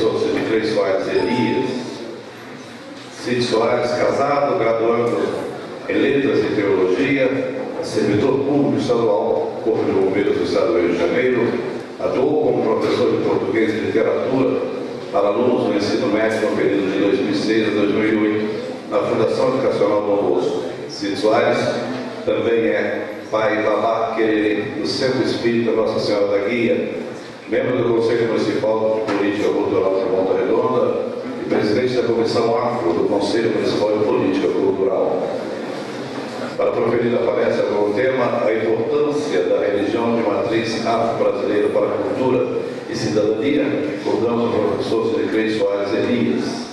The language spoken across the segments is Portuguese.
professor Cid Crei Soares Elias. Cid Soares, casado, graduando em Letras e Teologia, servidor público estadual, Corpo de Bombeiros do Estado do Rio de Janeiro, atuou como professor de português e literatura para alunos do ensino médio no período de 2006 a 2008, na Fundação Educacional Dom Bosco. Cid Soares também é pai babá quererê do Centro Espírita Nossa Senhora da Guia, membro do Conselho Municipal de Política Cultural de Volta Redonda e presidente da Comissão Afro do Conselho Municipal de Política Cultural. Para proferir a palestra com o tema A Importância da Religião de Matriz Afro-Brasileira para a Cultura e Cidadania, convidamos o professor Cid Crei Soares Elias.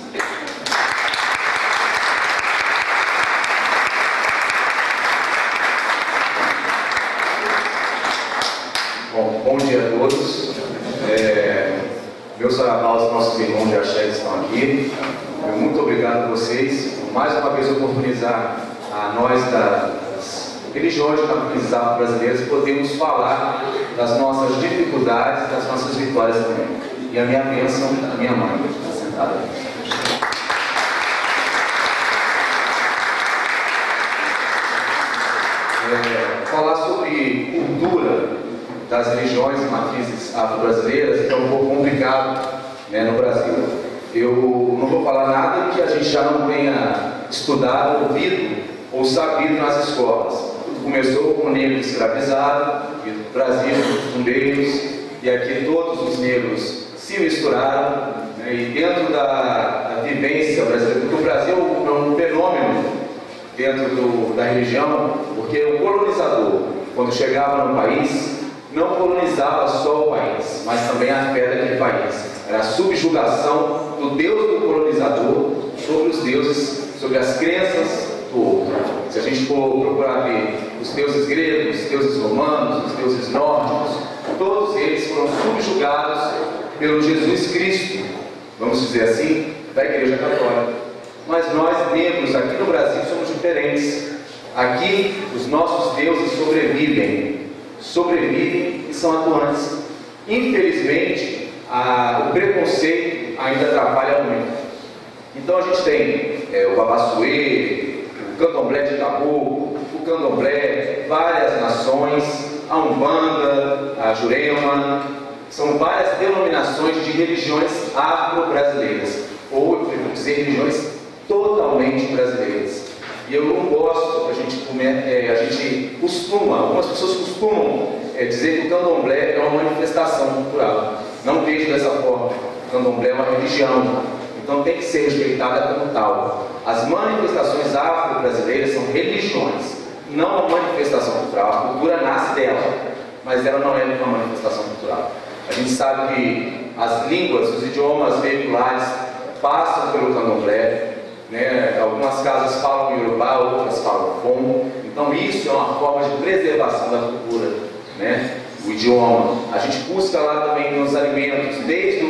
Bom dia a todos. Meus saravá aos nossos irmãos de axé que estão aqui. Muito obrigado a vocês por mais uma vez oportunizar a nós das religiões afro-brasileiras podermos falar das nossas dificuldades, das nossas vitórias também. E a minha bênção, a minha mãe, está sentada aqui. Falar sobre cultura das religiões e matrizes afro-brasileiras é um pouco complicado, né, no Brasil. Eu não vou falar nada que a gente já não tenha estudado, ouvido ou sabido nas escolas. Tudo começou com o negro escravizado, e no Brasil, os fundeiros, e aqui todos os negros se misturaram, né, e dentro da vivência brasileira, porque o Brasil é um fenômeno dentro da religião, porque o colonizador, quando chegava no país, não colonizava só o país, mas também a fé daquele país. Era a subjugação do Deus do colonizador sobre os deuses, sobre as crenças do outro. Se a gente for procurar ver os deuses gregos, os deuses romanos, os deuses nórdicos, todos eles foram subjugados pelo Jesus Cristo, vamos dizer assim, da Igreja Católica. Mas nós, negros, aqui no Brasil, somos diferentes. Aqui, os nossos deuses sobrevivem e são atuantes. Infelizmente, o preconceito ainda atrapalha muito. Então a gente tem o babassuê, o candomblé de caboclo, o candomblé, várias nações, a Umbanda, a Jurema, são várias denominações de religiões afro-brasileiras, ou, eu prefiro dizer, religiões totalmente brasileiras. E eu não gosto, a gente costuma, algumas pessoas costumam dizer que o candomblé é uma manifestação cultural. Não vejo dessa forma. O candomblé é uma religião, então tem que ser respeitada como tal. As manifestações afro-brasileiras são religiões, não uma manifestação cultural. A cultura nasce dela, mas ela não é uma manifestação cultural. A gente sabe que as línguas, os idiomas veiculares passam pelo candomblé, né? Algumas casas falam Yorubá, outras falam Fon. Então isso é uma forma de preservação da cultura, né? O idioma. A gente busca lá também nos alimentos, desde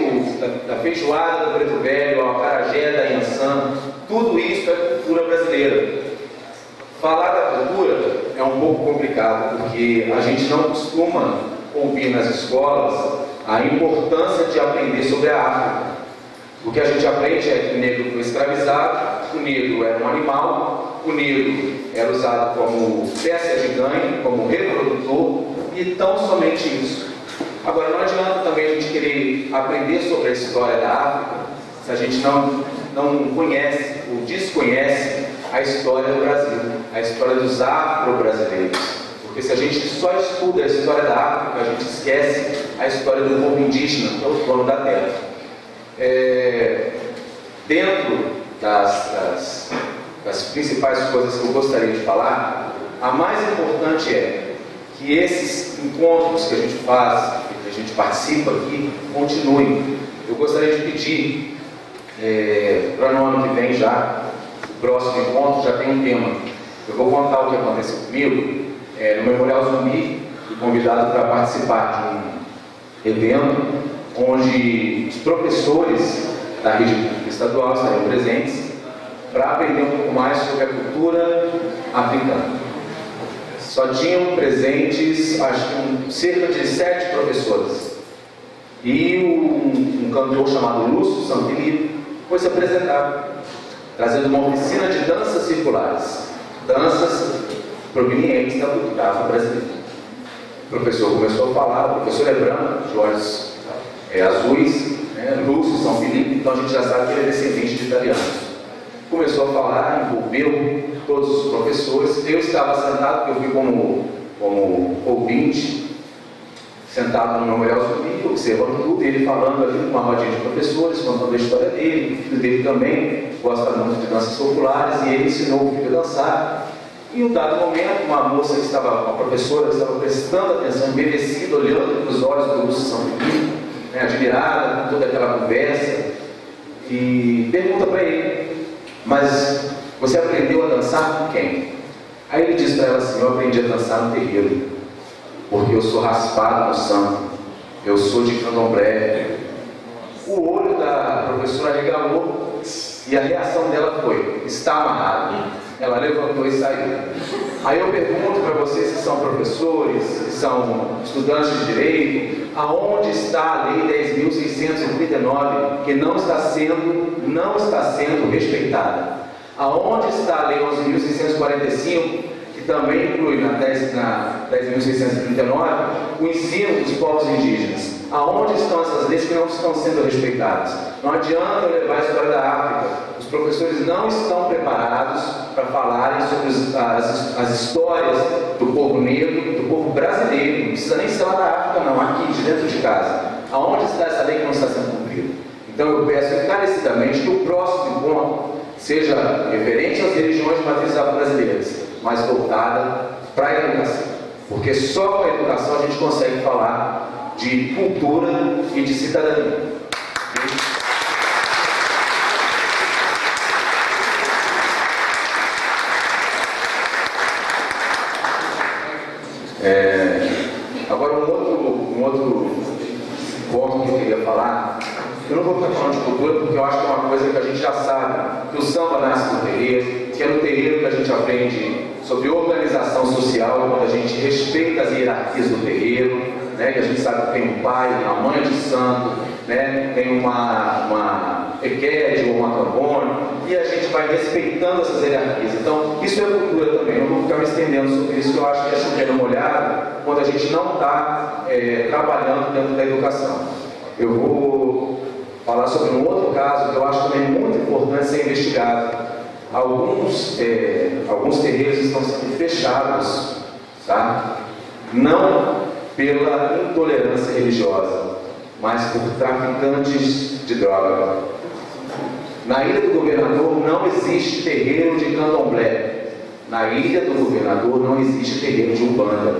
da feijoada do preto velho, ao acarajé da Yansan. Tudo isso é cultura brasileira. Falar da cultura é um pouco complicado, porque a gente não costuma ouvir nas escolas a importância de aprender sobre a África. O que a gente aprende é que o negro foi escravizado, o negro era um animal, o negro era usado como peça de ganho, como reprodutor, e tão somente isso. Agora, não adianta também a gente querer aprender sobre a história da África se a gente não conhece ou desconhece a história do Brasil, a história dos afro-brasileiros. Porque se a gente só estuda a história da África, a gente esquece a história do povo indígena, que é o dono da terra. Dentro das principais coisas que eu gostaria de falar, a mais importante é que esses encontros que a gente faz, que a gente participa aqui, continuem. Eu gostaria de pedir para no ano que vem já, o próximo encontro já tem um tema. Eu vou contar o que aconteceu comigo no Memorial Zumbi, fui convidado para participar de um evento onde os professores da rede pública estadual estariam presentes para aprender um pouco mais sobre a cultura africana. Só tinham presentes, acho que cerca de 7 professores. E um cantor chamado Lúcio Sanfilippo foi se apresentar, trazendo uma oficina de danças circulares, danças provenientes da África brasileira. O professor começou a falar, o professor é branco, de olhos azuis, né? Lúcio Sanfilippo, então a gente já sabe que ele é descendente de italianos. Começou a falar, envolveu todos os professores. Eu estava sentado, porque eu fui como ouvinte, sentado no Memorial Zumbi, observando tudo, ele falando ali com uma rodinha de professores, contando a história dele. O filho dele também gosta muito de danças populares e ele ensinou o filho a dançar. E em um dado momento, uma professora que estava prestando atenção, embevecida, olhando para os olhos do Lúcio Sanfilippo, né, admirada com toda aquela conversa, e pergunta para ele: mas você aprendeu a dançar com quem? Aí ele diz para ela assim: eu aprendi a dançar no terreiro, porque eu sou raspado no santo, eu sou de candomblé. O olho da professora regalou e a reação dela foi: está amarrado. Ela levantou e saiu. Aí eu pergunto para vocês que são professores, que são estudantes de direito, aonde está a Lei 10.639 que não está sendo respeitada? Aonde está a Lei 11.645 que também inclui na 10.639 o ensino dos povos indígenas? Aonde estão essas leis que não estão sendo respeitadas? Não adianta eu levar a história da África. Os professores não estão preparados para falarem sobre as histórias do povo negro, do povo brasileiro. Não precisa nem ser lá da África, não, aqui, de dentro de casa. Aonde está essa lei que não está sendo cumprida? Então eu peço encarecidamente que o próximo encontro seja referente às religiões de matrizes afro-brasileiras, mas voltada para a educação. Porque só com a educação a gente consegue falar de cultura e de cidadania. Agora um outro ponto que eu queria falar, eu não vou ficar falando de cultura porque eu acho que é uma coisa que a gente já sabe, que o samba nasce no terreiro, que é no terreiro que a gente aprende sobre organização social, quando a gente respeita as hierarquias do terreiro, né, que a gente sabe que tem um pai, uma mãe de santo, né, tem uma equede ou uma cambone, e a gente vai respeitando essas hierarquias. Então, isso é cultura também. Eu não vou ficar me estendendo sobre isso, que eu acho que é chovendo molhado quando a gente não está trabalhando dentro da educação. Eu vou falar sobre um outro caso que eu acho também muito importante ser investigado. Alguns terreiros estão sendo fechados, tá? Não pela intolerância religiosa, mas por traficantes de droga. Na Ilha do Governador não existe terreiro de candomblé. Na Ilha do Governador não existe terreiro de umbanda.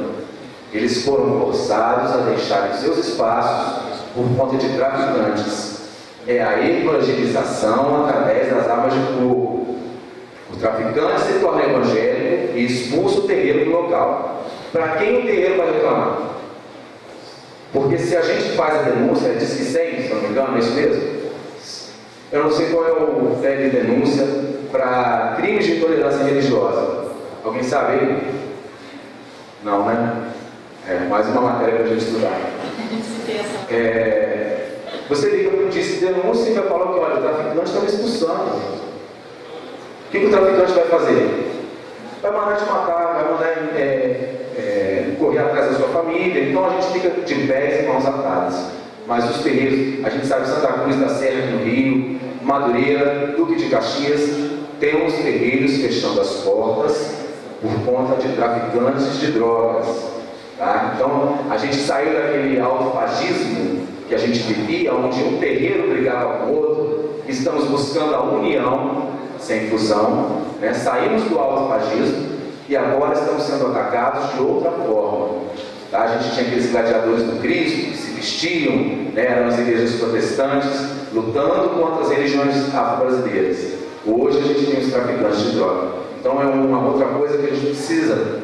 Eles foram forçados a deixarem seus espaços por conta de traficantes. É a evangelização através das armas de fogo. O traficante se torna evangélico e expulsa o terreiro do local. Para quem o terreiro vai reclamar? Porque se a gente faz a denúncia, diz que 100, se não me engano, é isso mesmo? Eu não sei qual é o pé de denúncia para crimes de intolerância religiosa. Alguém sabe aí? Não, né? Mais uma matéria para a gente estudar. Você liga para o disque de denúncia e vai falar que, olha, o traficante está me expulsando. O que o traficante vai fazer? Vai mandar te matar, vai mandar correr atrás da sua família. Então a gente fica de pés e mãos atadas. Mas os terreiros, a gente sabe, Santa Cruz da Serra no Rio, Madureira, Duque de Caxias, temos terreiros fechando as portas por conta de traficantes de drogas. Tá? Então a gente saiu daquele autofagismo que a gente vivia, onde um terreiro brigava com o outro. Estamos buscando a união, sem fusão, né? Saímos do autofagismo e agora estamos sendo atacados de outra forma. Tá? A gente tinha aqueles gladiadores do Cristo que se vestiam, né? Eram as igrejas protestantes, lutando contra as religiões afro-brasileiras. Hoje a gente tem os traficantes de droga. Então é uma outra coisa que a gente precisa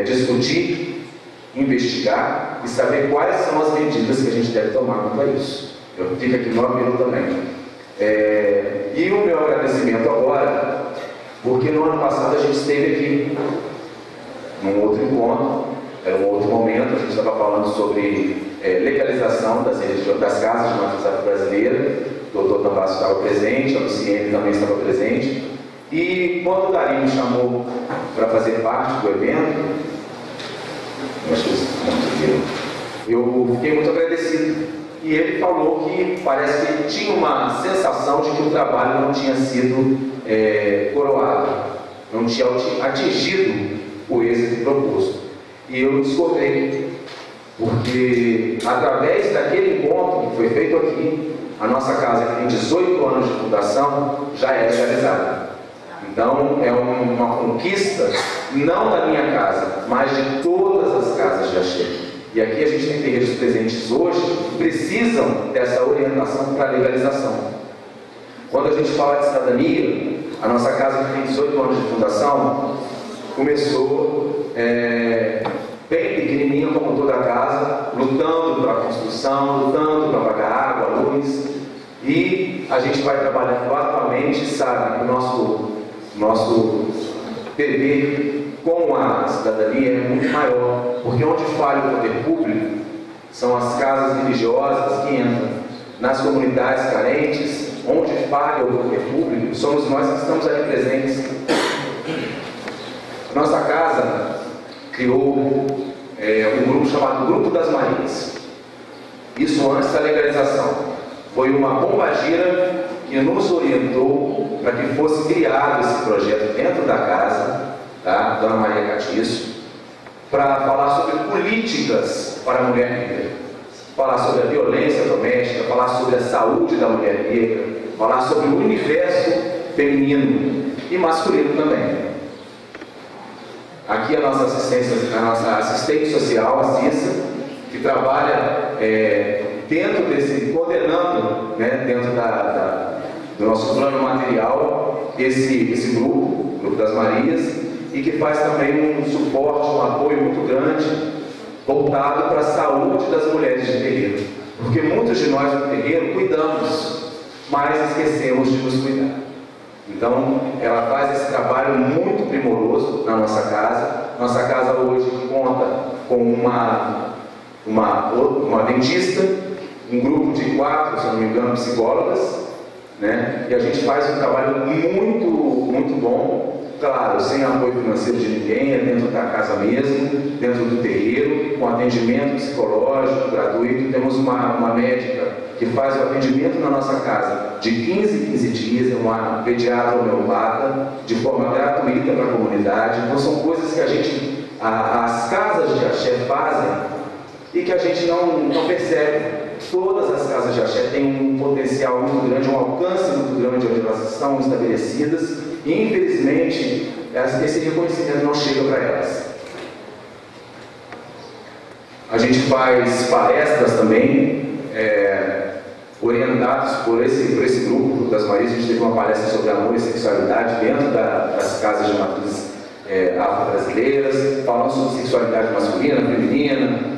discutir, investigar e saber quais são as medidas que a gente deve tomar contra isso. Eu fico aqui no apelo também. E o meu agradecimento agora, porque no ano passado a gente esteve aqui num outro encontro, era um outro momento, a gente estava falando sobre legalização das casas de matriz afro-brasileira. O doutor Tambasso estava presente, a Luciene também estava presente. E quando o Darim me chamou para fazer parte do evento, eu fiquei muito agradecido. E ele falou que parece que tinha uma sensação de que o trabalho não tinha sido coroado, não tinha atingido o êxito proposto. E eu discordei, porque através daquele encontro que foi feito aqui, a nossa casa, que tem 18 anos de fundação, já é legalizada. Então, é uma conquista, não da minha casa, mas de todas as casas de axé. E aqui a gente tem terreiros presentes hoje que precisam dessa orientação para a legalização. Quando a gente fala de cidadania, a nossa casa, que tem 18 anos de fundação, começou bem pequenininha, como toda a casa, lutando para a construção, lutando para pagar água, luz. E a gente vai trabalhando arduamente, sabe, que o nosso dever com a cidadania é muito maior, porque onde falha o poder público são as casas religiosas que entram. Nas comunidades carentes, onde falha o poder público, somos nós que estamos ali presentes. Nossa casa criou um grupo chamado Grupo das Marias. Isso antes da legalização. Foi uma bombagira que nos orientou para que fosse criado esse projeto dentro da casa, tá? Dona Maria Catiço, para falar sobre políticas para a mulher negra, falar sobre a violência doméstica, falar sobre a saúde da mulher negra, falar sobre o universo feminino e masculino também. Aqui a nossa assistente social, a Cissa, que trabalha dentro desse, coordenando, né, dentro do nosso plano material, esse grupo das Marias, e que faz também um suporte, um apoio muito grande, voltado para a saúde das mulheres de terreiro. Porque muitos de nós no terreiro cuidamos, mas esquecemos de nos cuidar. Então, ela faz esse trabalho muito primoroso na nossa casa. Nossa casa hoje conta com uma dentista, um grupo de 4, se não me engano, psicólogas, né? E a gente faz um trabalho muito, muito bom, claro, sem apoio financeiro de ninguém, é dentro da casa mesmo, dentro do terreiro, com atendimento psicológico gratuito. Temos uma médica que faz o atendimento na nossa casa de 15 em 15 dias, é uma pediatra homeopata, de forma gratuita para a comunidade. Então são coisas que as casas de axé fazem e que a gente não percebe. Todas as casas de axé têm um potencial muito grande, um alcance muito grande onde elas estão estabelecidas, e infelizmente esse reconhecimento não chega para elas. A gente faz palestras também, orientados por esse grupo das Marias. A gente teve uma palestra sobre amor e sexualidade dentro das casas de matriz afro-brasileiras, falando sobre sexualidade masculina, feminina.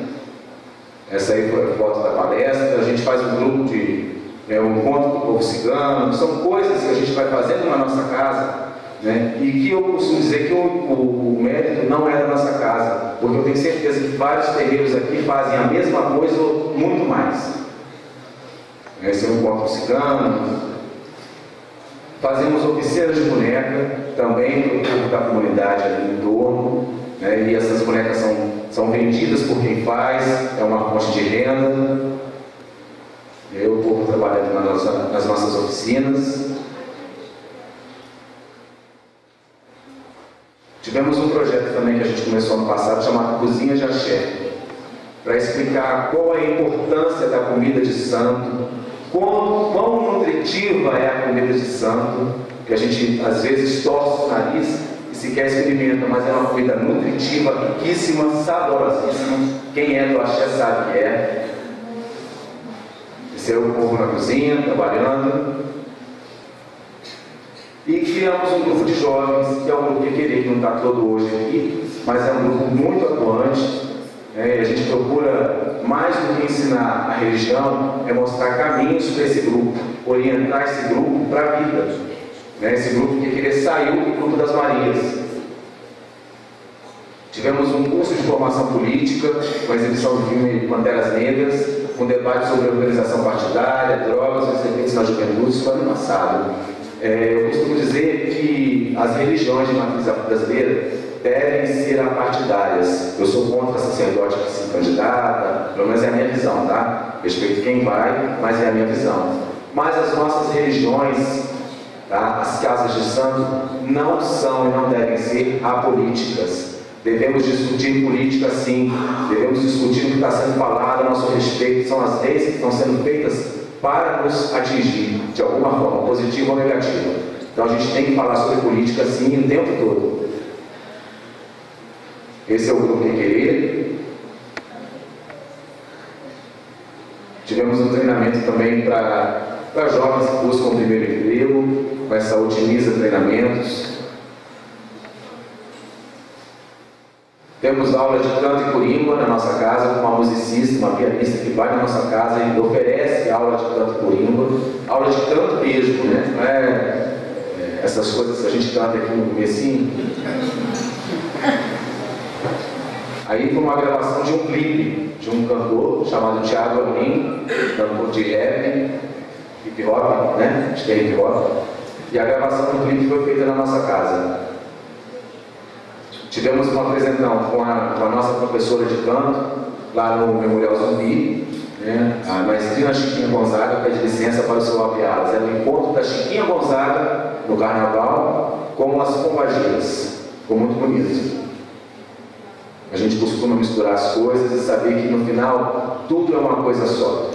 Essa aí foi a foto da palestra. A gente faz um grupo um encontro do povo cigano. São coisas que a gente vai fazendo na nossa casa, né? E que eu costumo dizer que o mérito não é da nossa casa, porque eu tenho certeza que vários terreiros aqui fazem a mesma coisa ou muito mais. Esse é um encontro cigano. Fazemos oficinas de boneca também para o povo da comunidade ali no entorno, né? E essas bonecas são vendidas por quem faz, é uma fonte de renda. Eu estou trabalhando nas nossas oficinas. Tivemos um projeto também que a gente começou ano passado, chamado Cozinha de Axé, para explicar qual é a importância da comida de santo, quão nutritiva é a comida de santo, que a gente às vezes torce o nariz e sequer experimenta, mas é uma comida nutritiva, riquíssima, saborosíssima. Quem é do axé sabe que é. Esse é o povo na cozinha, trabalhando. E criamos um grupo de jovens, que é um grupo que não está todo hoje aqui, mas é um grupo muito atuante. A gente procura, mais do que ensinar a religião, é mostrar caminhos para esse grupo, orientar esse grupo para a vida. Esse grupo que queria sair do grupo das Marias. Tivemos um curso de formação política, com a exibição do filme Panteras Negras, com debate sobre organização partidária, drogas e os efeitos na juventude. Isso foi ano passado. Eu costumo dizer que as religiões de matriz brasileira devem ser apartidárias. Eu sou contra sacerdote que se candidata, pelo menos é a minha visão, tá? Respeito quem vai, mas é a minha visão. Mas as nossas religiões, tá? As casas de santo, não são e não devem ser apolíticas. Devemos discutir política sim, devemos discutir o que está sendo falado a nosso respeito, são as leis que estão sendo feitas para nos atingir, de alguma forma, positiva ou negativa. Então a gente tem que falar sobre política sim o tempo todo. Esse é o Grupo Que Querer. Tivemos um treinamento também para jovens que buscam o primeiro emprego, com essa Otimiza Treinamentos. Temos aula de canto e corimba na nossa casa, com uma musicista, uma pianista que vai na nossa casa e oferece aula de canto e corimba. Aula de canto mesmo, né? Não é essas coisas que a gente canta aqui no comecinho. Aí foi uma gravação de um clipe de um cantor chamado Thiago Amorim, cantor de rap, hip hop, né? Acho que é hip hop. E a gravação do clipe foi feita na nossa casa. Tivemos uma apresentação com a nossa professora de canto, lá no Memorial Zumbi, né? A maestrina Chiquinha Gonzaga pede licença para o seu apiadas. Era o encontro da Chiquinha Gonzaga no Carnaval com as pombagiras. Ficou muito bonito. A gente costuma misturar as coisas e saber que no final tudo é uma coisa só.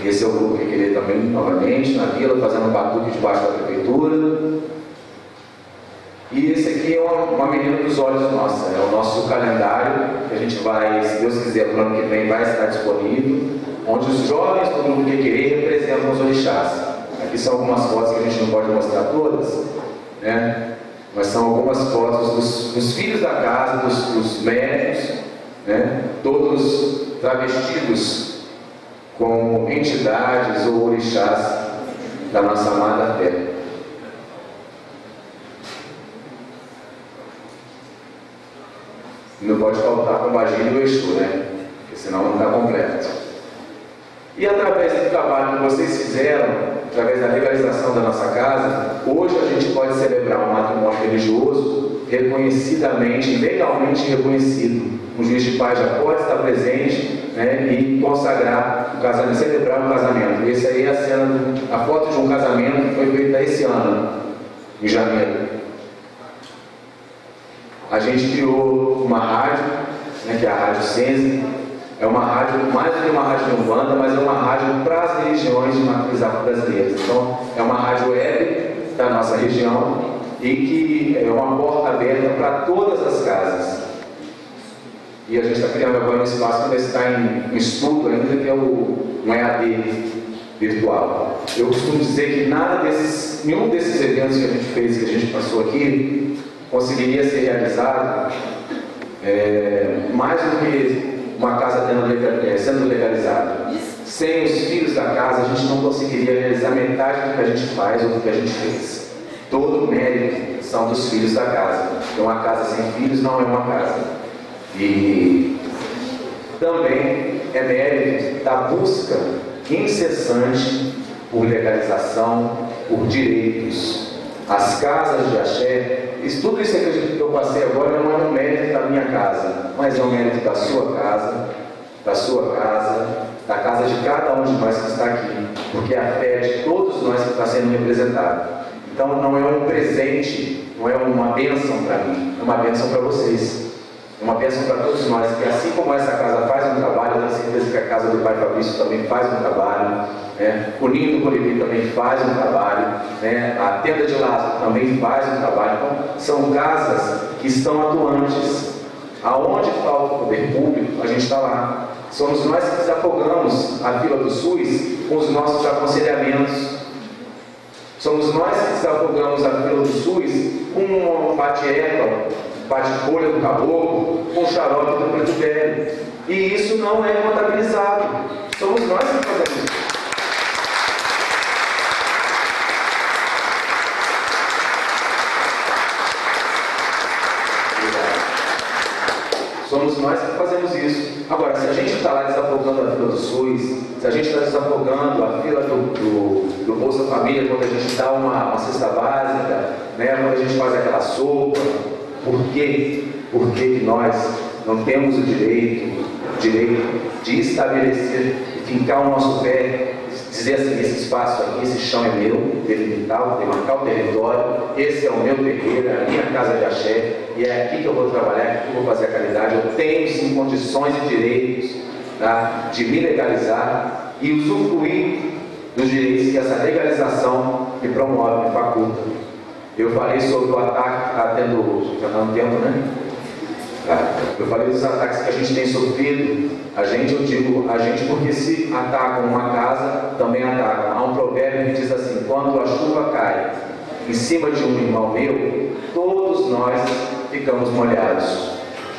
Esse é o Grupo Que Querer também, novamente, na vila, fazendo batuque debaixo da prefeitura. E esse aqui é uma menina dos olhos nossa, é o nosso calendário, que a gente vai, se Deus quiser, no ano que vem vai estar disponível, onde os jovens do Grupo Que Querer representam os orixás. Aqui são algumas fotos que a gente não pode mostrar todas, né? Mas são algumas fotos dos filhos da casa, dos médicos, né? Todos travestidos como entidades ou orixás da nossa amada terra. Não pode faltar com o Bagir e o Exu, né? Porque senão não está completo. E através do trabalho que vocês fizeram, através da legalização da nossa casa, hoje a gente pode celebrar um matrimônio religioso reconhecidamente, legalmente reconhecido. O juiz de paz já pode estar presente, né, e consagrar o casamento, celebrar o casamento. Esse aí é a foto de um casamento que foi feita esse ano, em janeiro. A gente criou uma rádio, né, que é a Rádio Sense. É uma rádio, mais do que uma rádio de Umbanda, mas é uma rádio para as religiões de matriz afro-brasileira. Então, é uma rádio web da nossa região e que é uma porta aberta para todas as casas. E a gente está criando agora um espaço que ainda está em estudo ainda, que é um EAD virtual. Eu costumo dizer que nenhum desses eventos que a gente fez, que a gente passou aqui, conseguiria ser realizado mais do que uma casa sendo legalizada. Sem os filhos da casa, a gente não conseguiria realizar metade do que a gente faz ou do que a gente fez. Todo o mérito são dos filhos da casa. Então, uma casa sem filhos não é uma casa. E também é mérito da busca incessante por legalização, por direitos. As casas de axé, tudo isso que eu passei agora não é um mérito da minha casa, mas é um mérito da sua casa, da casa de cada um de nós que está aqui, porque é a fé de todos nós que está sendo representada. Então não é um presente, não é uma bênção para mim, é uma bênção para vocês. É uma bênção para todos nós, que assim como essa casa faz um trabalho, eu tenho certeza que a casa do Pai Fabrício também faz um trabalho, né? O Ninho do Colibri também faz um trabalho, né? A Tenda de Lázaro também faz um trabalho. Então, são casas que estão atuantes. Aonde falta o poder público, a gente está lá. Somos nós que desafogamos a fila do SUS com os nossos aconselhamentos. Somos nós que desafogamos a fila do SUS com um bate-erva, bate-folha do caboclo, com xarope do preto velho. E isso não é contabilizado. Somos nós que fazemos isso. Obrigado. fazemos isso. Agora, se a gente está lá desafogando a fila do SUS, se a gente está desafogando a fila do Bolsa Família, quando a gente dá uma cesta básica, né, quando a gente faz aquela sopa, por quê? Por que nós não temos o direito de estabelecer e fincar o nosso pé, dizer assim, esse espaço aqui, esse chão é meu, delimitar, demarcar o território, esse é o meu terreiro, é a minha casa de axé, e é aqui que eu vou trabalhar, é aqui que eu vou fazer a caridade. Eu tenho sim condições e direitos, tá, de me legalizar e usufruir dos direitos que essa legalização me promove, me faculta. Eu falei sobre o ataque que está tendo, já está no tempo, né? Eu falei dos ataques que a gente tem sofrido, eu digo a gente porque se atacam uma casa, também atacam. Há um provérbio que diz assim: quando a chuva cai em cima de um irmão meu, todos nós ficamos molhados.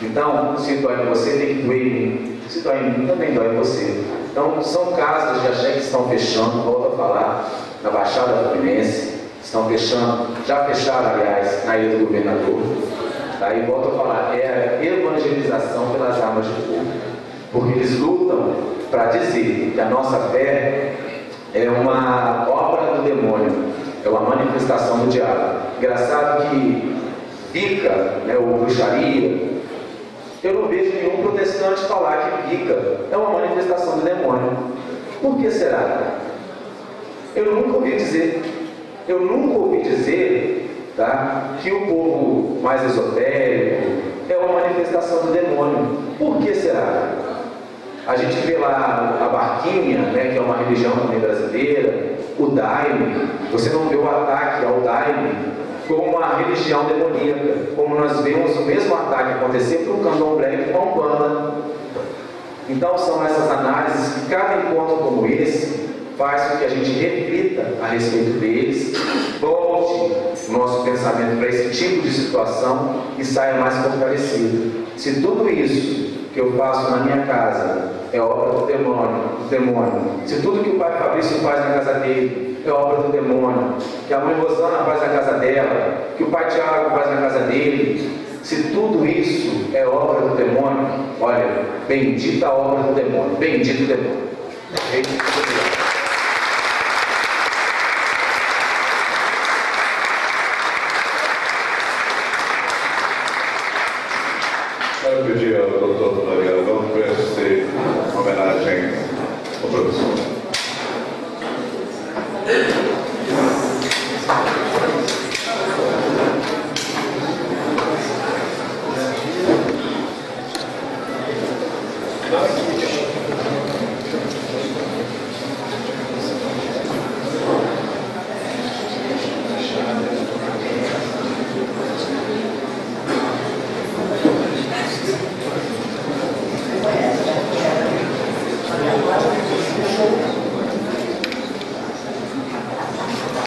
Então, se dói em você, tem que doer em mim. Se dói em mim, também dói em você. Então, são casas de axé que estão fechando, volto a falar, na Baixada Fluminense, estão fechando, já fecharam, aliás, na Ilha do Governador. Aí volto a falar, é a evangelização pelas armas de fogo, porque eles lutam para dizer que a nossa fé é uma obra do demônio, é uma manifestação do diabo. Engraçado que pica, né, ou bruxaria, eu não vejo nenhum protestante falar que pica é uma manifestação do demônio. Por que será? Eu nunca ouvi dizer, tá, que o povo mais esotérico é uma manifestação do demônio. Por que será? A gente vê lá a Barquinha, né, que é uma religião também brasileira, o Daime. Você não vê o ataque ao Daime como uma religião demoníaca, como nós vemos o mesmo ataque acontecer para o candomblé e para o Umbanda. Então são essas análises que cada encontro como esse faz com que a gente reflita a respeito deles, volte o nosso pensamento para esse tipo de situação e saia mais fortalecido. Se tudo isso que eu faço na minha casa é obra do demônio, se tudo que o pai Fabrício faz na casa dele é obra do demônio, que a mãe Rosana faz na casa dela, que o pai Tiago faz na casa dele, se tudo isso é obra do demônio, olha, bendita a obra do demônio, bendito o demônio. Quero pedir ao doutor Floriano, vamos prestar homenagem ao professor.